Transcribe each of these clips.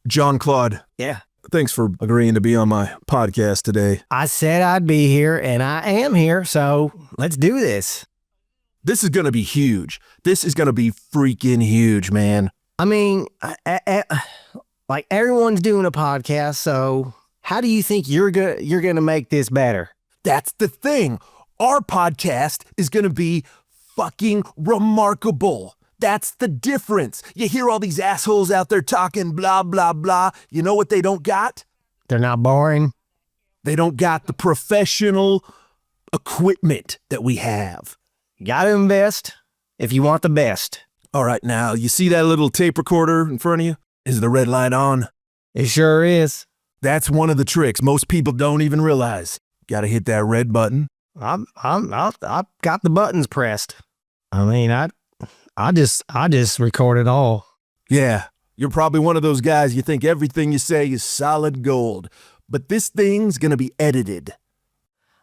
Jean-Claude, Yeah. thanks for agreeing to be on my podcast today. I said I'd be here, and I am here, so let's do this. This is going to be huge. This is going to be freaking huge, man. I mean, like everyone's doing a podcast, so how do you think you're gonna make this better? That's the thing. Our podcast is going to be fucking remarkable. That's the difference. You hear all these assholes out there talking blah, blah, blah. You know what they don't got? They're not boring. They don't got the professional equipment that we have. You gotta invest if you want the best. All right, now, you see that little tape recorder in front of you? Is the red light on? It sure is. That's one of the tricks most people don't even realize. Got to hit that red button. I've got the buttons pressed. I mean, I just record it all. Yeah, you're probably one of those guys you think everything you say is solid gold. But this thing's going to be edited.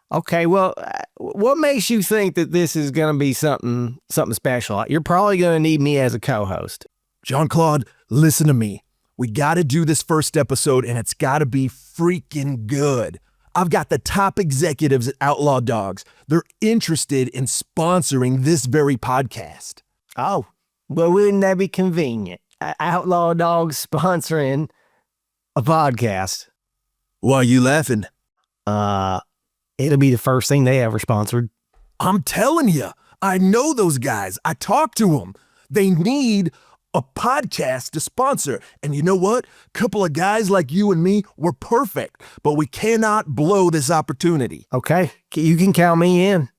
Okay, well, what makes you think that this is going to be something special? You're probably going to need me as a co-host. Jean-Claude, listen to me. We got to do this first episode, and it's got to be freaking good. I've got the top executives at Outlaw Dogs. They're interested in sponsoring this very podcast. Oh, well, wouldn't that be convenient? Outlaw Dogs sponsoring a podcast. Why are you laughing? It'll be the first thing they ever sponsored. I'm telling you, I know those guys. I talk to them. They need a podcast to sponsor. And you know what? A couple of guys like you and me, we're perfect, but we cannot blow this opportunity. Okay, you can count me in.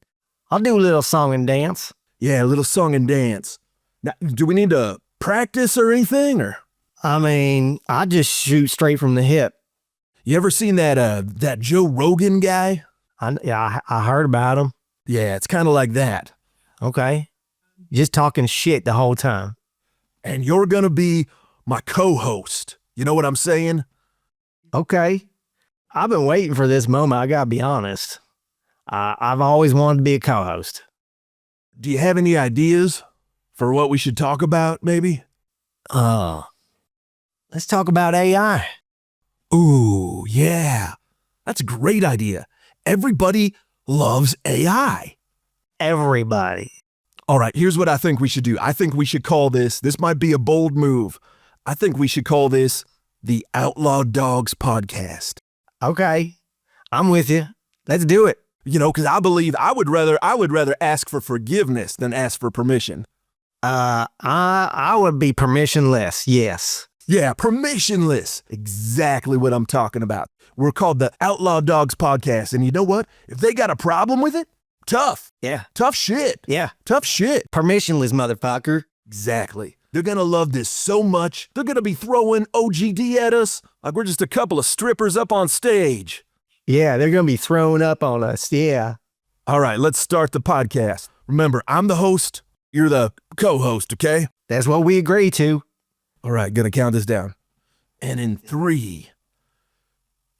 I'll do a little song and dance. Yeah, a little song and dance. Now, do we need to practice or anything? Or I mean, I just shoot straight from the hip. you ever seen that Joe Rogan guy? I heard about him. Yeah, it's kind of like that. Okay, just talking shit the whole time. And you're going to be my co-host. You know what I'm saying? Okay, I've been waiting for this moment. I gotta be honest. I've always wanted to be a co-host. Do you have any ideas for what we should talk about, maybe? Let's talk about AI. Ooh, yeah. That's a great idea. Everybody loves AI. Everybody. All right, here's what I think we should do. I think we should call this might be a bold move. I think we should call this the Outlaw Dogs Podcast. Okay, I'm with you. Let's do it. You know, because I believe I would rather ask for forgiveness than ask for permission. I would be permissionless, yes. Yeah, permissionless. Exactly what I'm talking about. We're called the Outlaw Dogs Podcast, and you know what? If they got a problem with it, tough. Yeah. Tough shit. Yeah. Tough shit. Permissionless, motherfucker. Exactly. They're going to love this so much, they're going to be throwing OGD at us like we're just a couple of strippers up on stage. Yeah, they're going to be throwing up on us, yeah. All right, let's start the podcast. Remember, I'm the host, you're the co-host, okay? That's what we agree to. All right, gonna count this down. And in 3,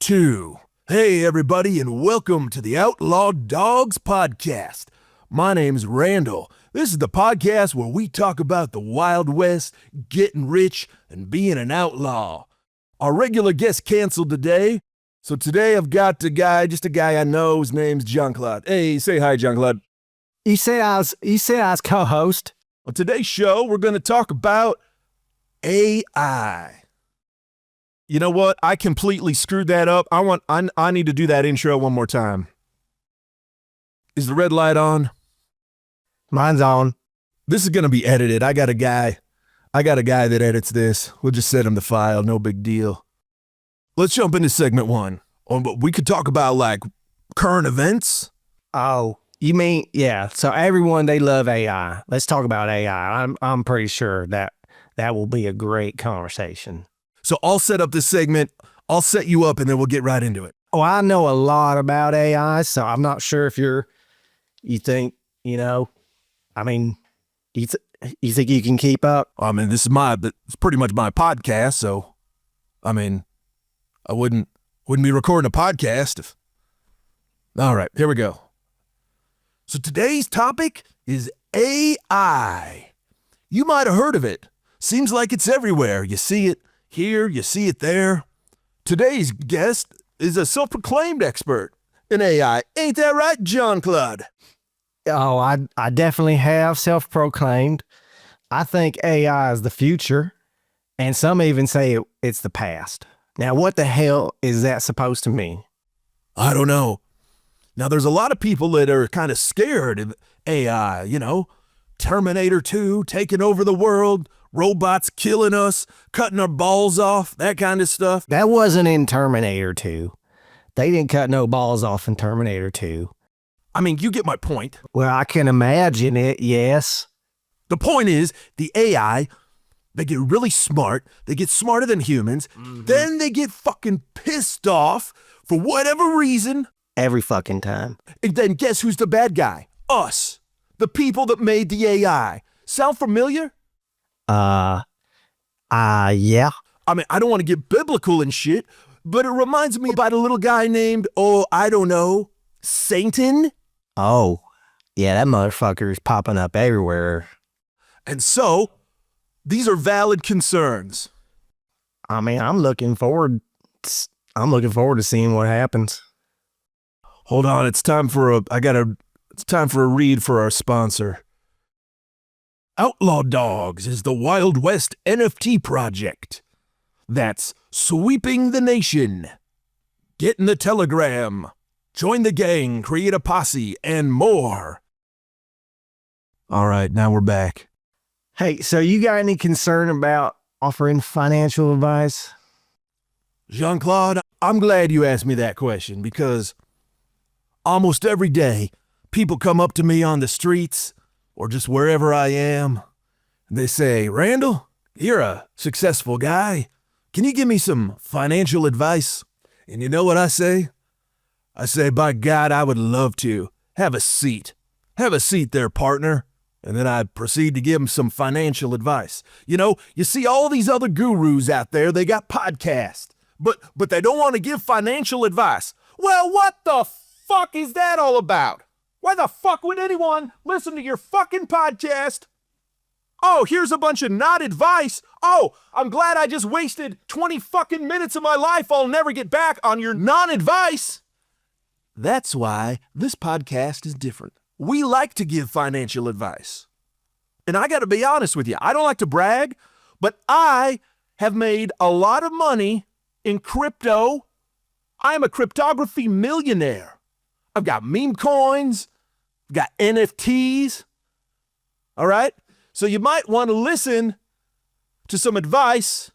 2, hey everybody, and welcome to the Outlaw Dogs Podcast. My name's Randall. This is the podcast where we talk about the Wild West, getting rich, and being an outlaw. Our regular guest canceled today, so today I've got a guy I know. His name's Jean-Claude. Hey, say hi, Jean-Claude. You said I was co-host. On today's show, we're gonna talk about AI. You know what? I completely screwed that up. I need to do that intro one more time. Is the red light on? Mine's on. This is going to be edited. I got a guy that edits this. We'll just send him the file. No big deal. Let's jump into segment 1. We could talk about like current events. Oh, you mean, yeah. So everyone, they love AI. Let's talk about AI. I'm pretty sure that will be a great conversation. So I'll set up this segment. I'll set you up and then we'll get right into it. Oh, I know a lot about AI, so I'm not sure if you think, I mean, you think you can keep up? I mean, it's pretty much my podcast. So, I mean, I wouldn't be recording a podcast if. All right, here we go. So today's topic is AI. You might have heard of it. Seems like it's everywhere. You see it here, you see it there. Today's guest is a self-proclaimed expert in AI. Ain't that right, Jean-Claude? Oh, I definitely have self-proclaimed. I think AI is the future, and some even say it's the past. Now, what the hell is that supposed to mean? I don't know. Now, there's a lot of people that are kind of scared of AI, Terminator 2 taking over the world, robots killing us, cutting our balls off, that kind of stuff. That wasn't in Terminator 2. They didn't cut no balls off in Terminator 2. I mean, you get my point. Well, I can imagine it, yes. The point is, the AI, they get really smart, they get smarter than humans, then they get fucking pissed off for whatever reason. Every fucking time. And then guess who's the bad guy? Us. The people that made the AI. Sound familiar? Yeah. I mean, I don't want to get biblical and shit, but it reminds me about a little guy named, Satan. Oh, yeah, that motherfucker is popping up everywhere. And so, these are valid concerns. I mean, I'm looking forward to seeing what happens. Hold on, it's time for a read for our sponsor. Outlaw Dogs is the Wild West NFT project that's sweeping the nation. Get in the Telegram, join the gang, create a posse, and more. All right, now we're back. Hey, so you got any concern about offering financial advice? Jean-Claude, I'm glad you asked me that question because almost every day, people come up to me on the streets or just wherever I am. They say, Randall, you're a successful guy. Can you give me some financial advice? And you know what I say? I say, by God, I would love to. Have a seat. Have a seat there, partner. And then I proceed to give them some financial advice. You see all these other gurus out there, they got podcasts, but they don't want to give financial advice. Well, what the fuck is that all about? Why the fuck would anyone listen to your fucking podcast? Oh, here's a bunch of not advice. Oh, I'm glad I just wasted 20 fucking minutes of my life I'll never get back on your non-advice. That's why this podcast is different. We like to give financial advice. And I got to be honest with you, I don't like to brag, but I have made a lot of money in crypto. I am a cryptography millionaire. I've got meme coins, I've got NFTs. All right? So you might want to listen to some advice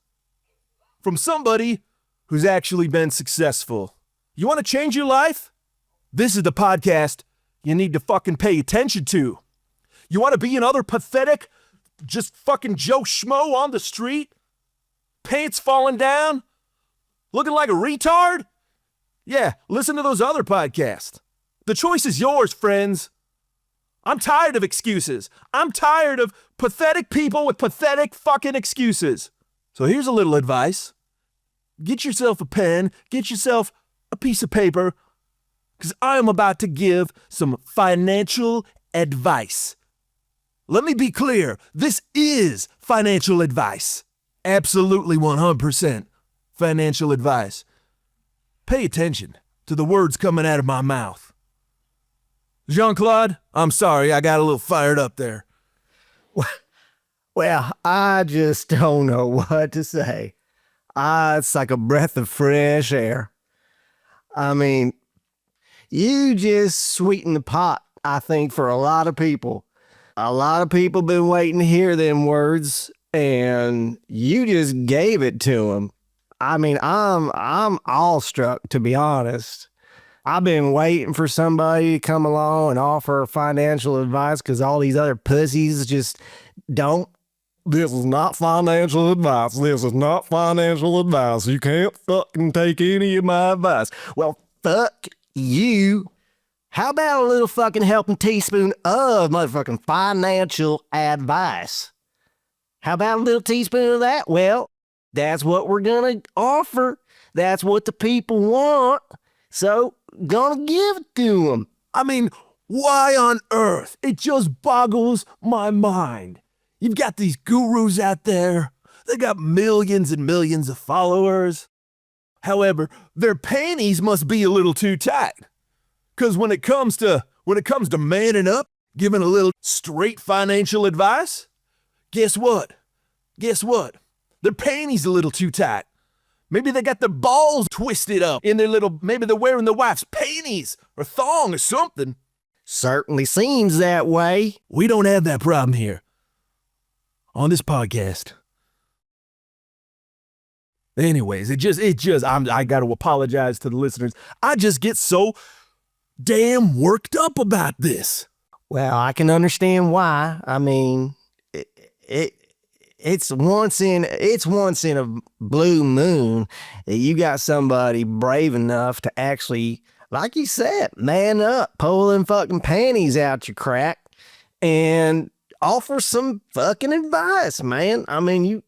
from somebody who's actually been successful. You want to change your life? This is the podcast you need to fucking pay attention to. You want to be another pathetic, just fucking Joe Schmo on the street? Pants falling down? Looking like a retard? Yeah, listen to those other podcasts. The choice is yours, friends. I'm tired of excuses. I'm tired of pathetic people with pathetic fucking excuses. So here's a little advice. Get yourself a pen, get yourself a piece of paper, because I am about to give some financial advice. Let me be clear. This is financial advice. Absolutely 100% financial advice. Pay attention to the words coming out of my mouth. Jean-Claude, I'm sorry, I got a little fired up there. Well, I just don't know what to say. It's like a breath of fresh air. I mean, you just sweeten the pot, I think, for a lot of people. A lot of people been waiting to hear them words, and you just gave it to them. I mean, I'm awestruck, to be honest. I've been waiting for somebody to come along and offer financial advice because all these other pussies just don't. This is not financial advice. This is not financial advice. You can't fucking take any of my advice. Well, fuck you. How about a little fucking helping teaspoon of motherfucking financial advice? How about a little teaspoon of that? Well, that's what we're gonna offer. That's what the people want. So, gonna give it to them. I mean, why on earth? It just boggles my mind. You've got these gurus out there. They got millions and millions of followers. However, their panties must be a little too tight. Because when it comes to manning up, giving a little straight financial advice, guess what? Their panties a little too tight. Maybe they got their balls twisted up in maybe they're wearing their wife's panties or thong or something. Certainly seems that way. We don't have that problem here on this podcast. Anyways, I got to apologize to the listeners. I just get so damn worked up about this. Well, I can understand why. I mean, it's once in a blue moon that you got somebody brave enough to actually, like you said, man up, pull them fucking panties out your crack, and offer some fucking advice, man. I mean,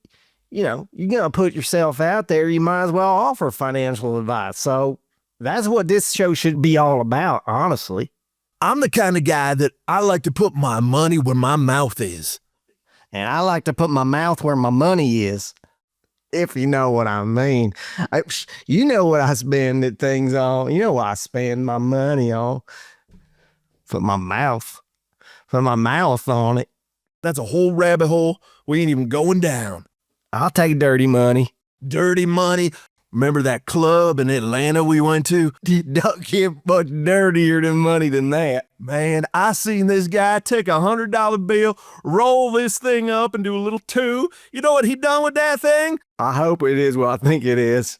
you know, you're gonna put yourself out there. You might as well offer financial advice. So that's what this show should be all about, honestly. I'm the kind of guy that I like to put my money where my mouth is. And I like to put my mouth where my money is, if you know what I mean. You know what I spend things on. You know what I spend my money on. Put my mouth on it. That's a whole rabbit hole we ain't even going down. I'll take dirty money. Dirty money. Remember that club in Atlanta we went to? Don't get much dirtier than money than that. Man, I seen this guy take $100 bill, roll this thing up and do a little two. You know what he done with that thing? I hope it is what I think it is.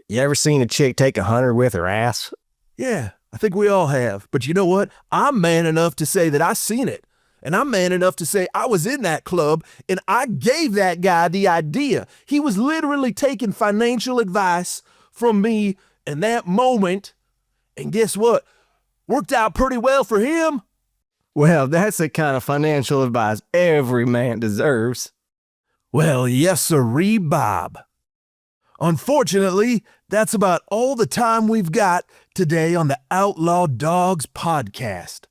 You ever seen a chick take 100 with her ass? Yeah, I think we all have. But you know what? I'm man enough to say that I seen it. And I'm man enough to say I was in that club and I gave that guy the idea. He was literally taking financial advice from me in that moment. And guess what? Worked out pretty well for him. Well, that's the kind of financial advice every man deserves. Well, yes, sirree, Bob. Unfortunately, that's about all the time we've got today on the Outlaw Dogs Podcast.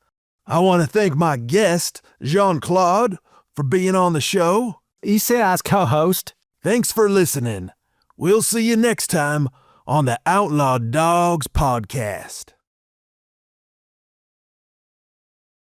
I want to thank my guest, Jean-Claude, for being on the show. You said I was co-host. Thanks for listening. We'll see you next time on the Outlaw Dogs Podcast.